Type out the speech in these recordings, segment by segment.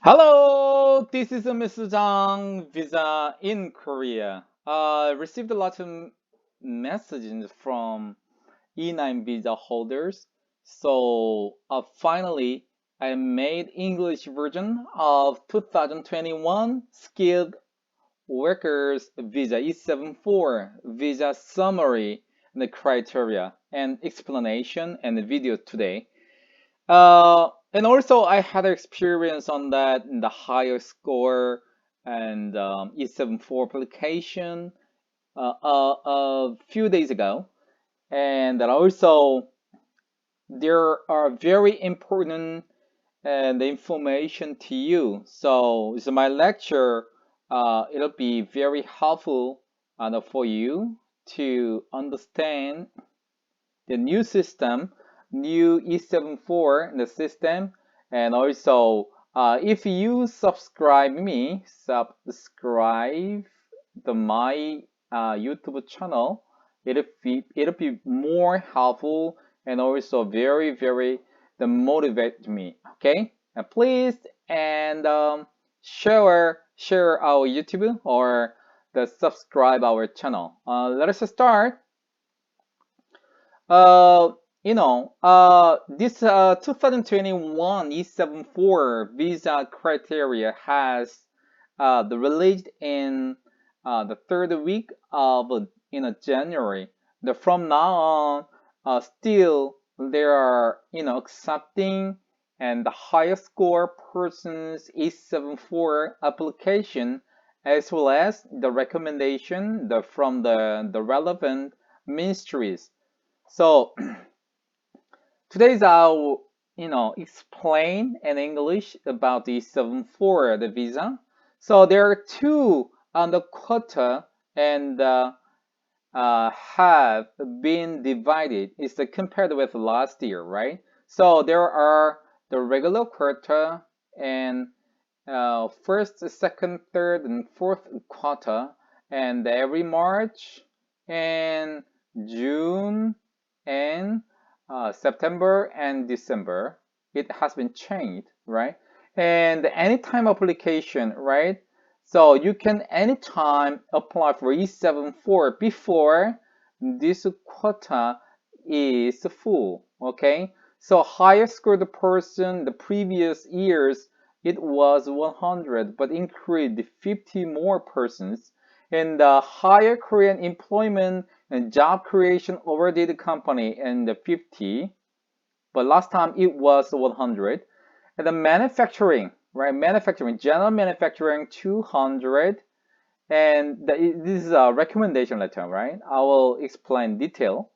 Hello, this is Mr. Zhang, Visa in Korea. I received a lot of messages from E9 visa holders. Finally, I made English version of 2021 Skilled Workers Visa E7-4 visa summary, the criteria and explanation and the video today. And also I had experience on that in the higher score and E7-4 application a few days ago. And that also there are very important and the information to you. So my lecture, it'll be very helpful for you to understand the new system, new E7-4 in the system, and also if you subscribe the my YouTube channel, it'll be more helpful and also very the motivate me. Okay, and please and share our YouTube or the subscribe our channel. Let us start. Uh, this 2021 E7-4 visa criteria has the released in the third week of January. From now on, still there are accepting and the highest score persons E7-4 application as well as the recommendation from the relevant ministries. So today's I'll explain in English about the 7-4 the visa. So there are two on the quota and have been divided. It's compared with last year, right? So there are the regular quota and first, second, third, and fourth quota, and every March and June and September and December, it has been changed, right? And anytime application, right? So you can anytime apply for E7-4 before this quota is full, okay? So higher scored person the previous years it was 100 but increased 50 more persons. And the higher Korean employment and job creation overdid the company in the 50, but last time it was 100. And the manufacturing, right? General manufacturing 200. And this is a recommendation letter, right? I will explain detail.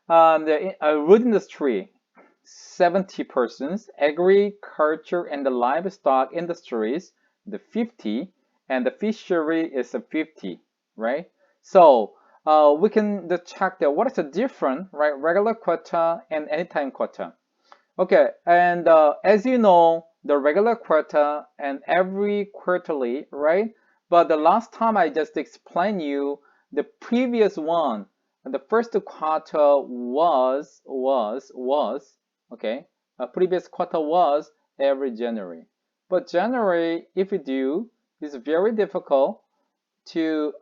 The wood industry, 70 persons, agriculture and the livestock industries, the 50, and the fishery is a 50, right? So we can check that what is the difference, right? Regular quota and anytime quota. Okay, and as you know, the regular quota and every quarterly, right? But the last time I just explained you the previous one, the first quarter was okay. Previous quarter was every January, but January, if you do, is very difficult to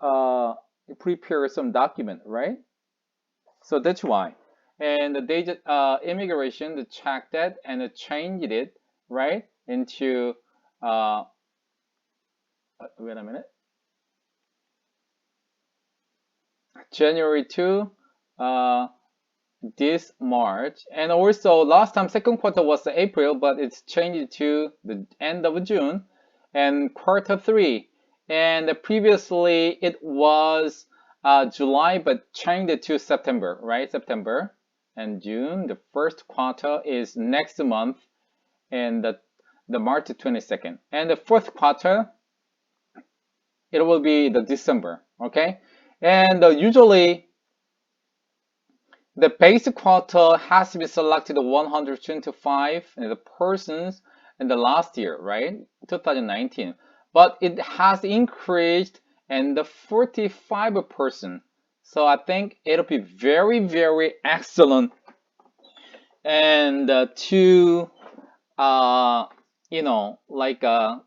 prepare some document, right? So that's why. And they just immigration to check that and changed it right into wait a minute, January 2 uh, this March. And also last time second quarter was April, but it's changed to the end of June. And quarter 3, and previously it was July but changed it to September, right? September and June. The first quarter is next month and the March 22nd. And the fourth quarter it will be the December, okay? And usually the basic quota has to be selected 125 the persons in the last year, right? 2019. But it has increased and the 45%. So I think it'll be very excellent and to uh, like the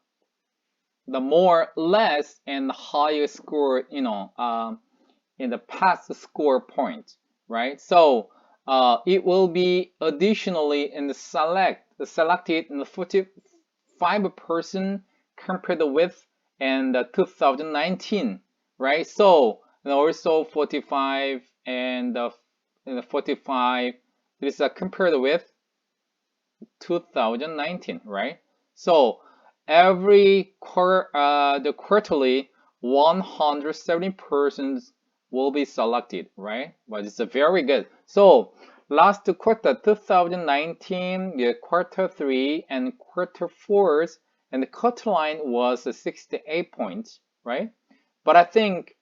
more less and higher score, in the past score point, right? So it will be additionally in the selected in the 45% compared with and 2019, right? So and also 45 and the 45 this is compared with 2019, right? So every the quarterly 170 persons will be selected, right? But it's a very good. So last quarter 2019, the quarter 3 and quarter 4, and the cut line was 68 points, right? But I think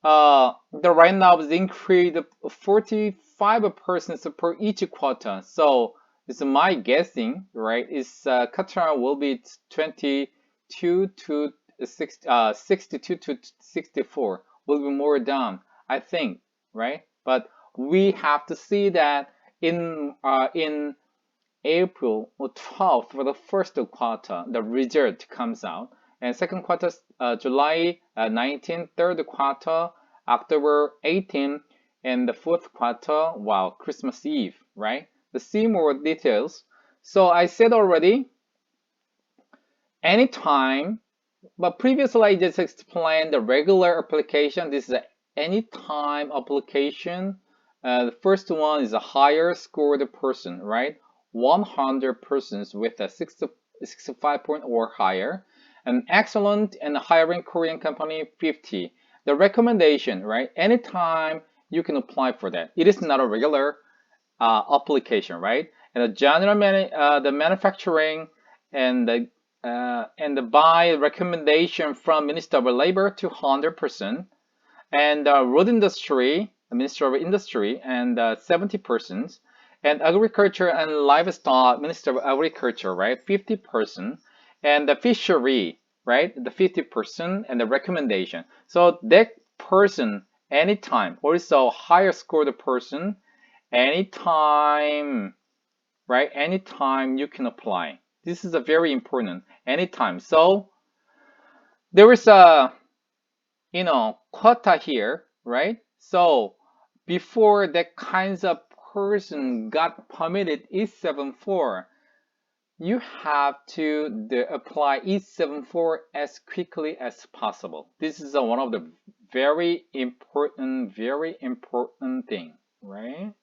the right now is increased 45% per each quarter. So it's my guessing, right? Is Qatar will be 22 to 62 to 64 will be more down, I think, right? But we have to see that in April 12th for the first quarter, the result comes out, and second quarter July 19th, third quarter October 18th, and the fourth quarter, wow, Christmas Eve, right? To see more details. So I said already, anytime, but previously I just explained the regular application. This is an anytime application. The first one is a higher scored person, right? 100 persons with a 65 point or higher. An excellent and hiring Korean company, 50. The recommendation, right? Anytime you can apply for that. It is not a regular application, right? And the manufacturing and the by recommendation from Minister of Labor to 100%, and road industry, the Minister of Industry, and 70%, and agriculture and livestock, Minister of Agriculture, right, 50%, and the fishery, right, the 50%, and the recommendation. So that person, anytime, also higher scored person, anytime, right, anytime you can apply. This is a very important, anytime. So there is a quota here, right? So before that kinds of person got permitted E7-4, you have to apply E7-4 as quickly as possible. This is one of the very important thing, right?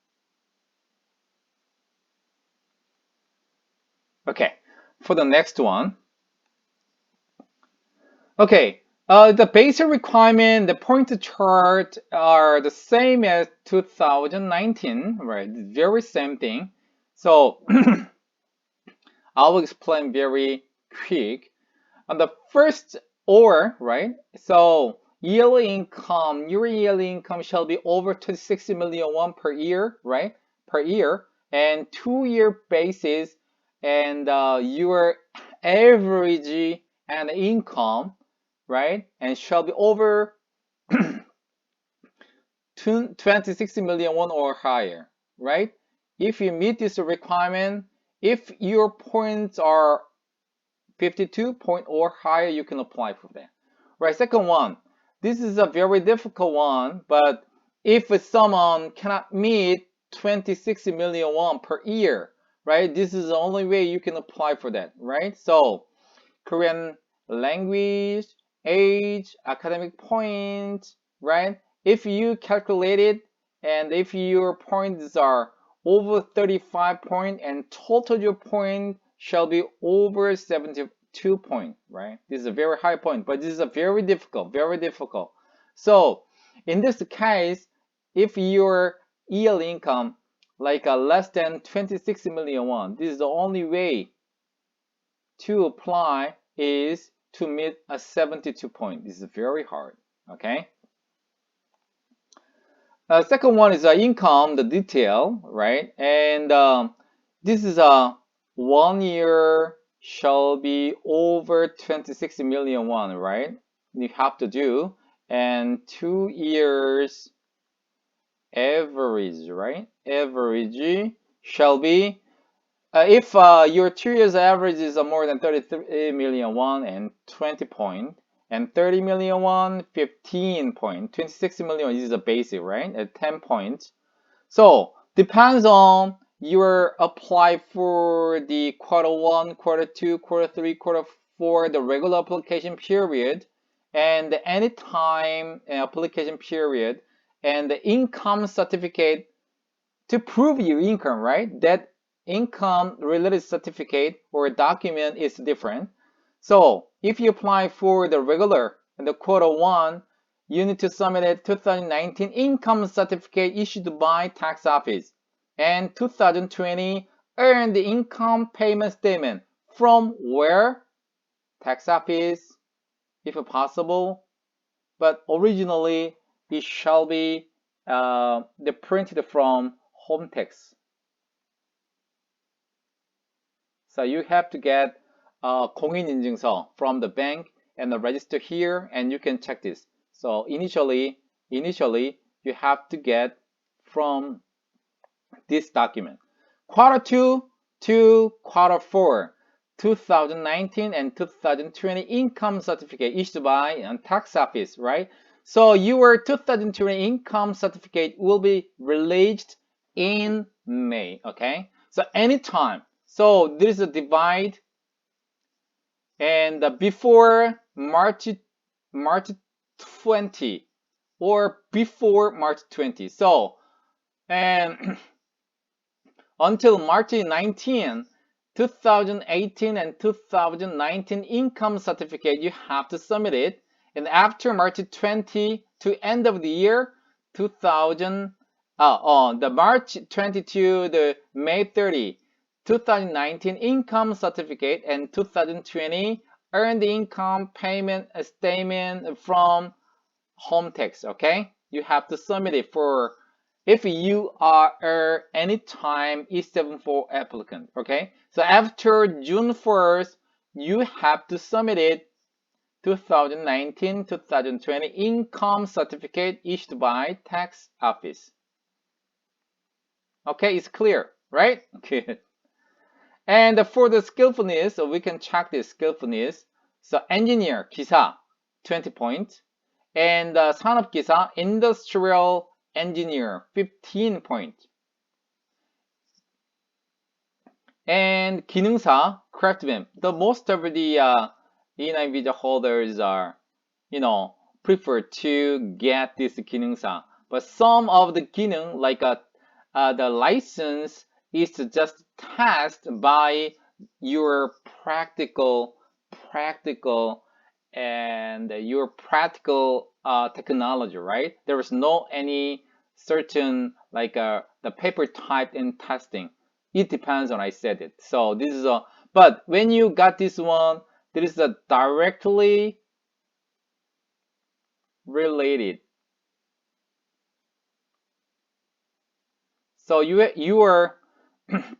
Okay, for the next one. Okay, the basic requirement, the point chart are the same as 2019, right? Very same thing. So I will explain very quick. On the first right? So yearly income, your yearly income shall be over 26 million won per year, right? Per year, and 2-year basis, and your average and income, right? And shall be over 26 million won or higher, right? If you meet this requirement, if your points are 52 point or higher, you can apply for that. Right, second one, this is a very difficult one, but if someone cannot meet 26 million won per year, right, this is the only way you can apply for that, right? So Korean language, age, academic points, right? If you calculate it, and if your points are over 35 point and total your point shall be over 72 point, right? This is a very high point, but this is a very difficult, very difficult. So in this case, if your yearly income like less than 26 million won, this is the only way to apply is to meet a 72 point. This is very hard, okay? Second one is income, the detail, right? And this is a 1 year shall be over 26 million won, right? You have to do, and 2 years average, right? Average shall be if your 2 years average is more than 33 million won and 20 point, and 30 million won, 15 point, 26 million is the basic, right? At 10 points. So depends on your apply for the Q1, Q2, Q3, Q4, the regular application period, and any time application period, and the income certificate to prove your income, right? That income related certificate or document is different. So if you apply for the regular and the Q1, you need to submit a 2019 income certificate issued by tax office and 2020 earned income payment statement from where? Tax office, if possible. But originally it shall be printed from home tax. So you have to get 공인인증서 from the bank and register here, and you can check this. So initially you have to get from this document. Q2 to Q4, 2019 and 2020 income certificate issued by tax office, right? So your 2020 income certificate will be released in May, okay? So anytime. So there is a divide, and before March 20 or before March 20. So and until March 19, 2018 and 2019 income certificate, you have to submit it. And after March 20 to end of the year, 2000, the March 22 the May 30, 2019 income certificate and 2020 earned income payment statement from home tax, okay? You have to submit it for if you are anytime E7-4 applicant, okay? So after June 1st, you have to submit it 2019-2020 income certificate issued by tax office. Okay, it's clear, right? Good. And for the skillfulness, we can check this skillfulness. So engineer, 기사, 20 points. And 산업기사, industrial engineer, 15 points. And 기능사, craftsman. The most of the E9 visa holders are, prefer to get this 기능사. But some of the 기능, like the license, is just passed by your practical and your practical technology, right? There is no any certain like the paper type in testing. It depends on I said it. So this is a but when you got this one, there is a directly related. So you are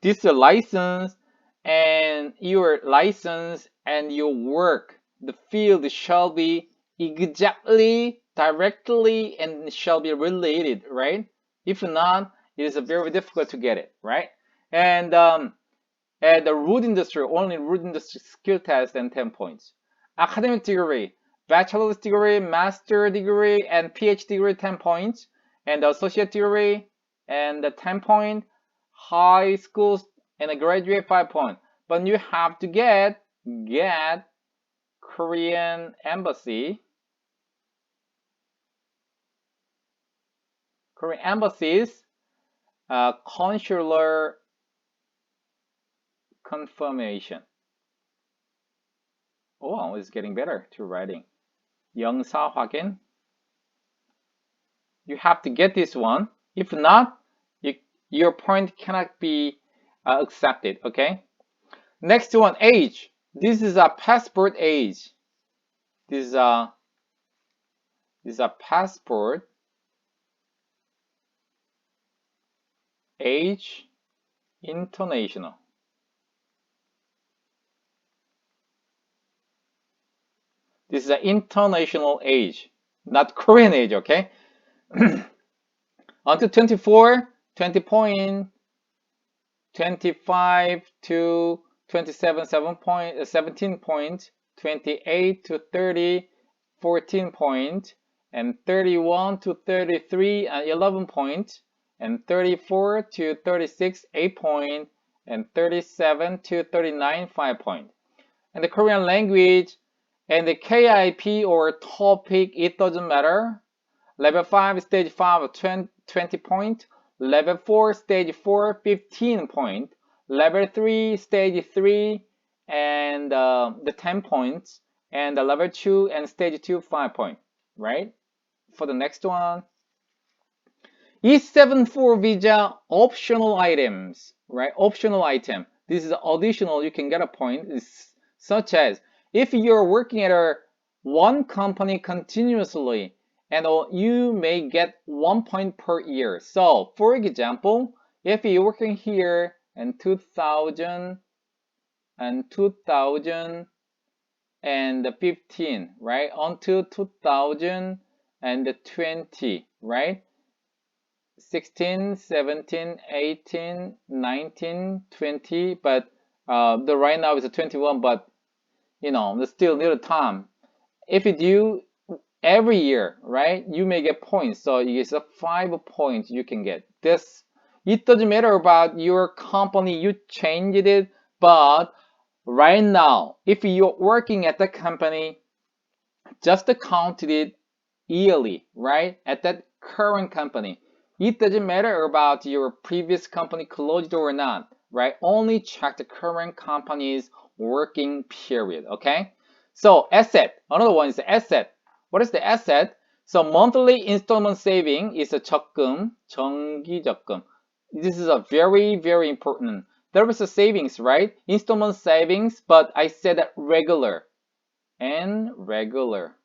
this license and your license and your work, the field shall be exactly, directly, and shall be related, right? If not, it is very difficult to get it, right? And at the root industry, only root industry skill test and 10 points. Academic degree, bachelor's degree, master degree, and PhD degree 10 points, and associate degree and the 10 point, high school and a graduate 5 point. But you have to get Korean embassy, Korean embassies, consular confirmation. Oh, it's getting better to writing. 영사 확인. You have to get this one. If not, your point cannot be accepted, okay? Next one, age. This is a passport age. This is a passport age international. This is an international age, not Korean age, okay? Until 24, 20 point, 25 to 27, 17 point, 28 to 30, 14 point, and 31 to 33, 11 point, and 34 to 36, 8 point, and 37 to 39, 5 point. And the Korean language and the KIP or topic, it doesn't matter. Level 5, stage 5, 20 point. Level 4, stage 4, 15 point. Level 3, stage 3, and the 10 points. And the level 2 and stage 2, 5 point, right? For the next one, E7-4 visa optional items, right? Optional item. This is additional, you can get a point. It's such as if you're working at one company continuously, and you may get 1 point per year. So, for example, if you're working here in 2000 and 2015, right, until 2020, right, 16, 17, 18, 19, 20, but the right now is 21, but you know, there's still little time. If you do every year, right, you may get points. So it's a 5 points you can get. This, it doesn't matter about your company, you changed it, but right now, if you're working at the company, just count it yearly, right, at that current company. It doesn't matter about your previous company closed or not, right? Only check the current company's working period, okay? So asset, another one is asset. What is the asset? So monthly installment saving is a 적금, 정기적금. This is a very, very important. There was a savings, right? Installment savings, but I said regular and regular.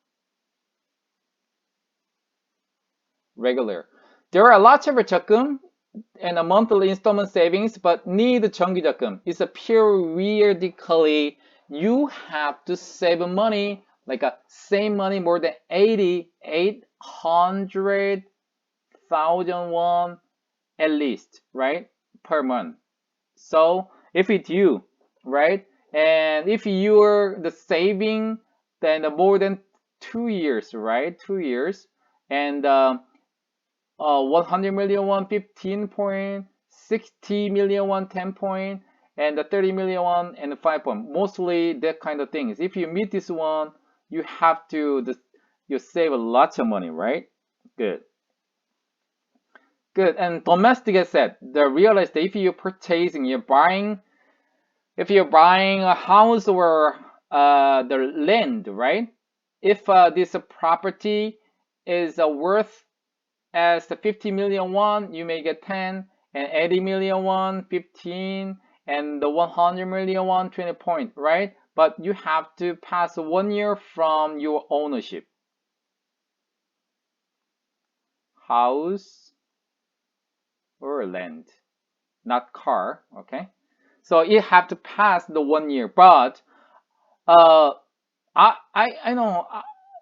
There are lots of 적금 and a monthly installment savings, but need 정기적금. It's a periodically you have to save money, like a same money more than 800,000 won at least, right, per month. So if it's you, right, and if you're the saving, then more than 2 years, right, 2 years, and 100 million won 15 point, 60 million won 10 point, and the 30 million won and 5 point. Mostly that kind of things. If you meet this one, you have to you save a lot of money, right? Good. Good. And domestic asset, the real estate. If you're purchasing, if you're buying a house or the land, right? If this property is worth as the 50 million won, you may get 10, and 80 million won, 15, and the 100 million won, 20 point, right? But you have to pass 1 year from your ownership. House or land, not car, okay? So you have to pass the 1 year, but I know,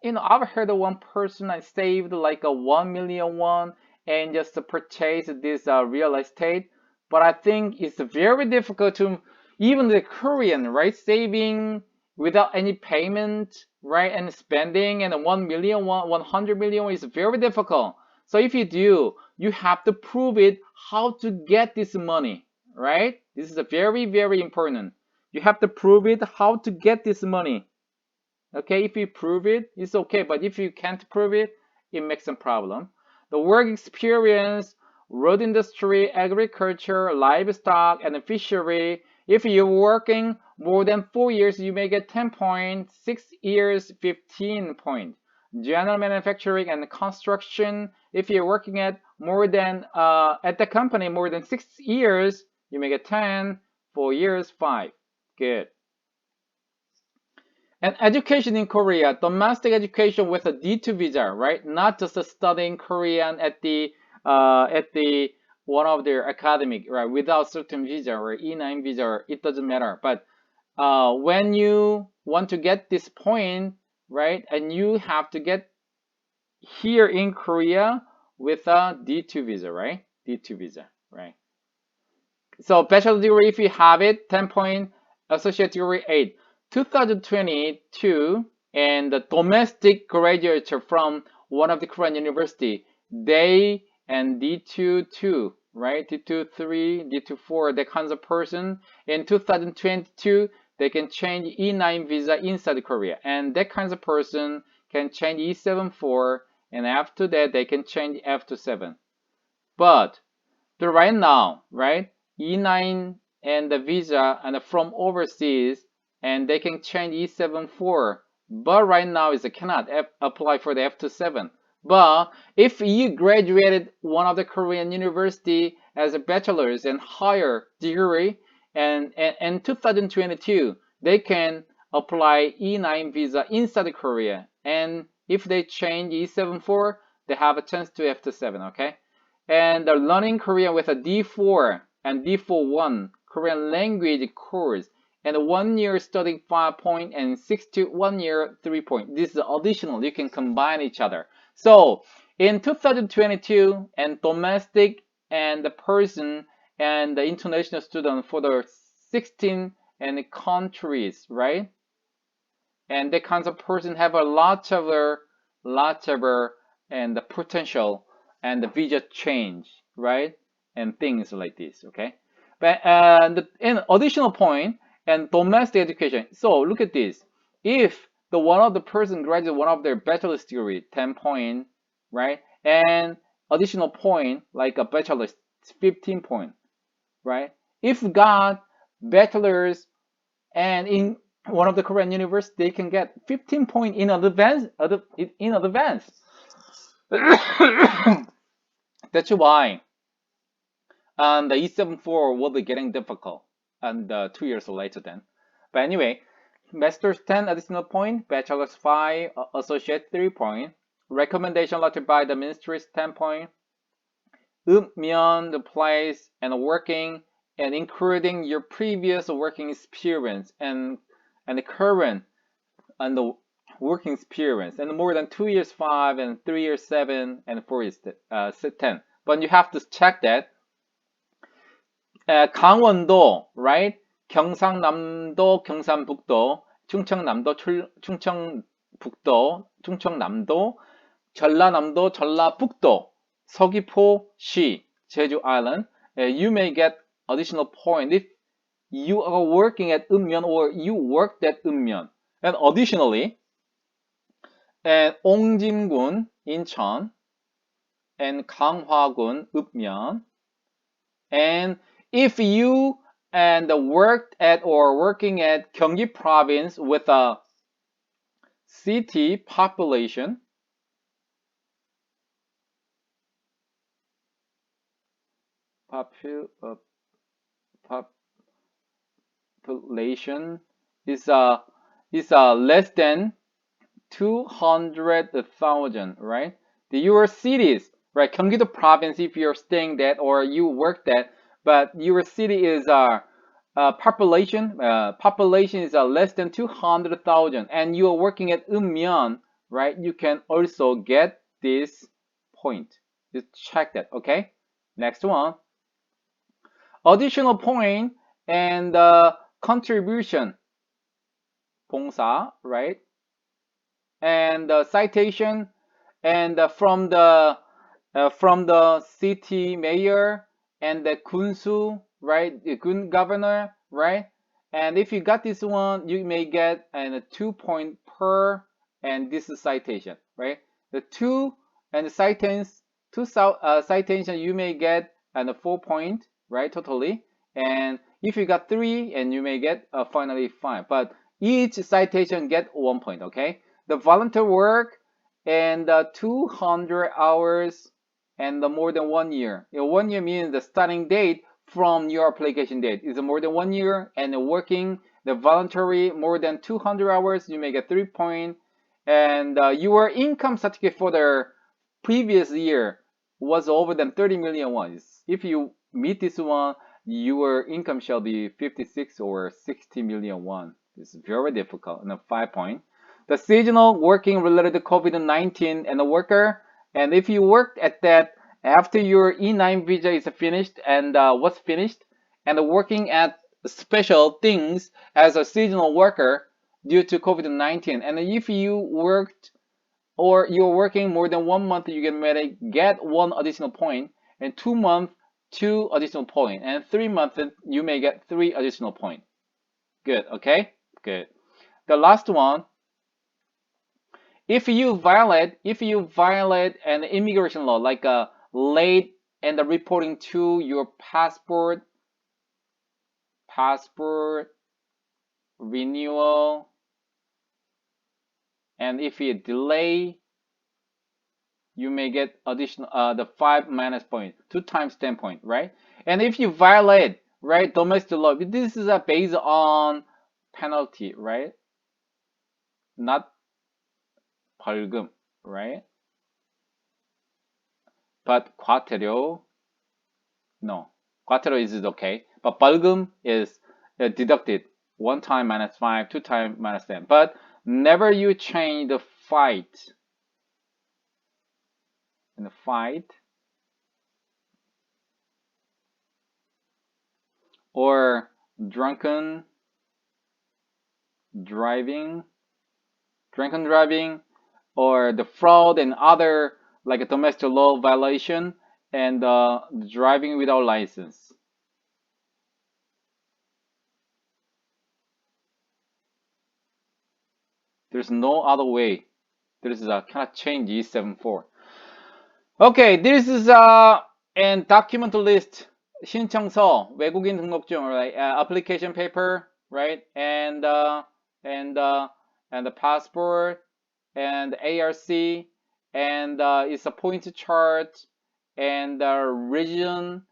I've heard of one person I saved like a 1 million won and just to purchase this real estate, but I think it's very difficult to even the Korean, right, saving without any payment, right, and spending, and 1 million won, 100 million won is very difficult. So if you do, you have to prove it how to get this money, right? This is a very, very important. You have to prove it how to get this money. Okay, if you prove it, it's okay, but if you can't prove it, it makes some problem. The work experience, road industry, agriculture, livestock, and fishery. If you're working more than 4 years, you may get 10 points, 6 years, 15 points. General manufacturing and construction. If you're working at more than at the company more than 6 years, you may get 10, 4 years, 5. Good. And education in Korea, domestic education with a D2 visa, right? Not just studying Korean at the one of their academic, right? Without certain visa or E9 visa, it doesn't matter. But when you want to get this point, right, and you have to get here in Korea with a D2 visa, right? D2 visa, right? So bachelor degree, if you have it, 10 point, associate degree 8. 2022, and the domestic graduates from one of the Korean university, they and D2 2, right? D2 3, D2 4, that kinds of person. In 2022, they can change E9 visa inside Korea, and that kinds of person can change E7-4, and after that they can change F27. But right now, right, E9 and the visa and from overseas, and they can change E7-4, but right now is cannot apply for the F27. But if you graduated one of the Korean university as a bachelor's and higher degree, and 2022, they can apply E9 visa inside Korea, and if they change E7-4, they have a chance to F27, okay? And the learning Korean with a D4 and D4-1 Korean language course, and 1 year studying 5 point and 1 year 3 point. This is additional. You can combine each other. So in 2022, and domestic and the person and the international student for the 16 and countries, right? And that kinds of person have a lot of and the potential and the visa change, right? And things like this, okay? But an additional point and domestic education. So look at this. If the one of the person graduate one of their bachelor's degree, 10 point, right? And additional point like a bachelor's, 15 point, right? If got bachelor's and in one of the Korean universities, they can get 15 point in advance. That's why the E7-4 will be getting difficult and 2 years later then. But anyway, master's 10 additional point, bachelor's 5, associate 3 point, recommendation letter by the ministry's 10 point, the place and working and including your previous working experience and the current and the working experience, and more than 2 years 5 and 3 years 7 and 4 years 10. But you have to check that. 강원도, right? 경상남도, 경상북도, 충청남도, 충청북도, 충청남도, 전라남도, 전라북도, 서귀포시, 제주 Island. You may get additional point if you are working at 읍면 or you worked at 읍면. And additionally, and 옹진군, 인천, and 강화군, 읍면. And if you and worked at or working at Gyeonggi province with a city population, population is less than 200,000, right? Your cities, right? Gyeonggi province, if you're staying that or you work that, but your city is population is less than 200,000, and you are working at 읍면, right? You can also get this point. Just check that, okay? Next one. Additional point and contribution. 봉사, right? And citation and from the city mayor and the 군수, right? The 군 governor, right? And if you got this one, you may get a 2 point per, and this is citation, right? The two and the citations, citation you may get and a 4 point, right? Totally. And if you got 3, and you may get finally 5. But each citation get 1 point, okay? The volunteer work and 200 hours and more than 1 year. 1 year means the starting date from your application date is more than 1 year, and working the voluntary more than 200 hours, you may get 3 point. And your income certificate for the previous year was over than 30 million won. If you meet this one, your income shall be 56 or 60 million won. It's very difficult. And 5 point. The seasonal working related to COVID-19 and the worker. And if you worked at that after your E9 visa is finished and was finished, and working at special things as a seasonal worker due to COVID-19. And if you worked or you're working more than 1 month, you can get 1 additional point, and 2 months, 2 additional point, and 3 months, you may get 3 additional point. Good, okay? Good. The last one, if you violate an immigration law, like late and reporting to your passport renewal, and if you delay, you may get additional the 5 minus point, 2 times 10 point, right? And if you violate, right, domestic law, this is based on penalty, right? Not 벌금, right? But 과태료, no. 과태료 is okay, but 벌금 is deducted 1 time minus 5, 2 time minus 10. But never you change the fight. In the fight, or drunken driving, or the fraud and other like a domestic law violation, and driving without license. There's no other way. There's cannot change E7-4. Okay, this is and document list. 신청서, 외국인 등록증, right? Application paper, right? And the passport, and ARC, and it's a point chart, and region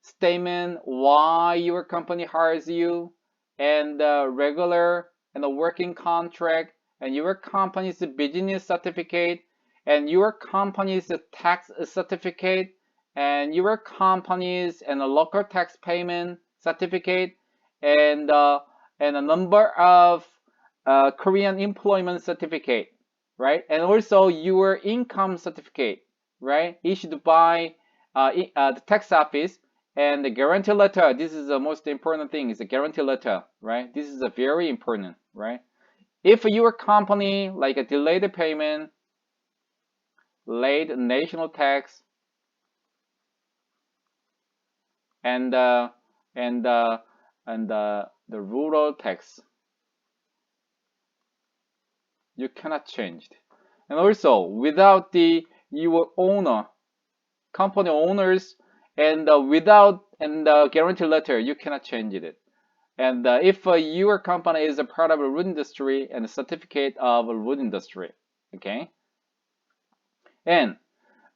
statement, why your company hires you, and regular and the working contract, and your company's business certificate, and your company's tax certificate, and your company's and a local tax payment certificate, and a number of Korean employment certificate, right? And also your income certificate, right? Issued by the tax office, and the guarantee letter. This is the most important thing, is the guarantee letter, right? This is a very important, right? If your company like a delayed payment, late national tax, and the rural tax, you cannot change it. And also without your owner, company owners, and without the guarantee letter, you cannot change it. And if your company is a part of a wood industry, and a certificate of a wood industry, okay. And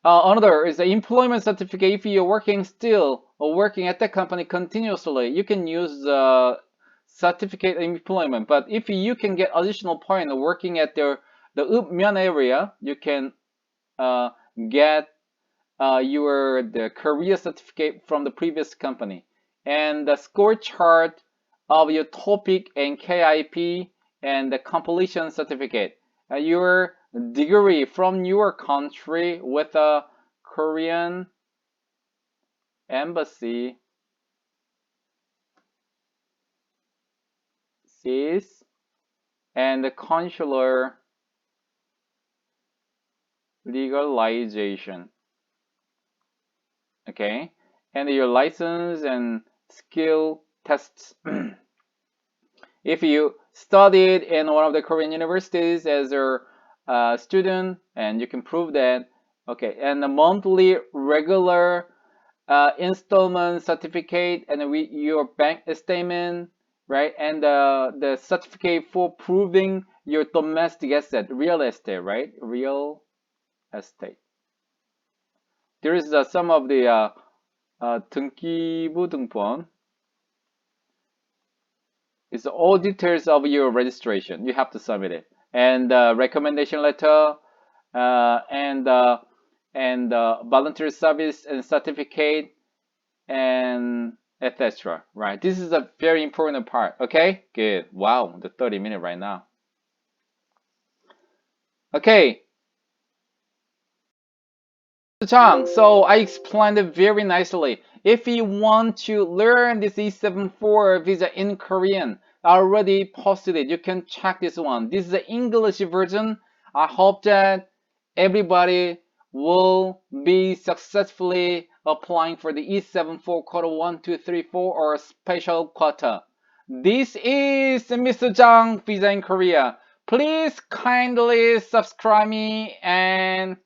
another is the employment certificate. If you're working still or working at the company continuously, you can use certificate of employment. But if you can get additional point working at the 읍면 area, you can get the career certificate from the previous company, and the score chart of your topic and KIP, and the completion certificate, your degree from your country with a Korean embassy, and the consular legalization, okay, and your license and skill tests. If you studied in one of the Korean universities as a student, and you can prove that, okay, and the monthly regular installment certificate, and with your bank statement, right, and the certificate for proving your domestic asset, real estate, right, real estate. There is some of the 등기부등본. It's all details of your registration. You have to submit it, and recommendation letter, and voluntary service and certificate, and etc. Right? This is a very important part. Okay, good. Wow, the 30-minute right now. Okay. Chang, so I explained it very nicely. If you want to learn this E7-4 visa in Korean, I already posted it. You can check this one. This is the English version. I hope that everybody will be successfully applying for the E7-4 quota 1, 2, 3, 4 or special quota. This is Mr. Zhang, Visa in Korea. Please kindly subscribe me and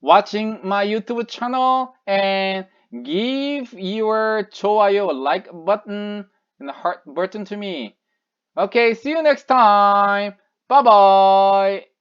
watching my YouTube channel and give your 좋아요, like button and heart button to me. Okay, see you next time. Bye bye.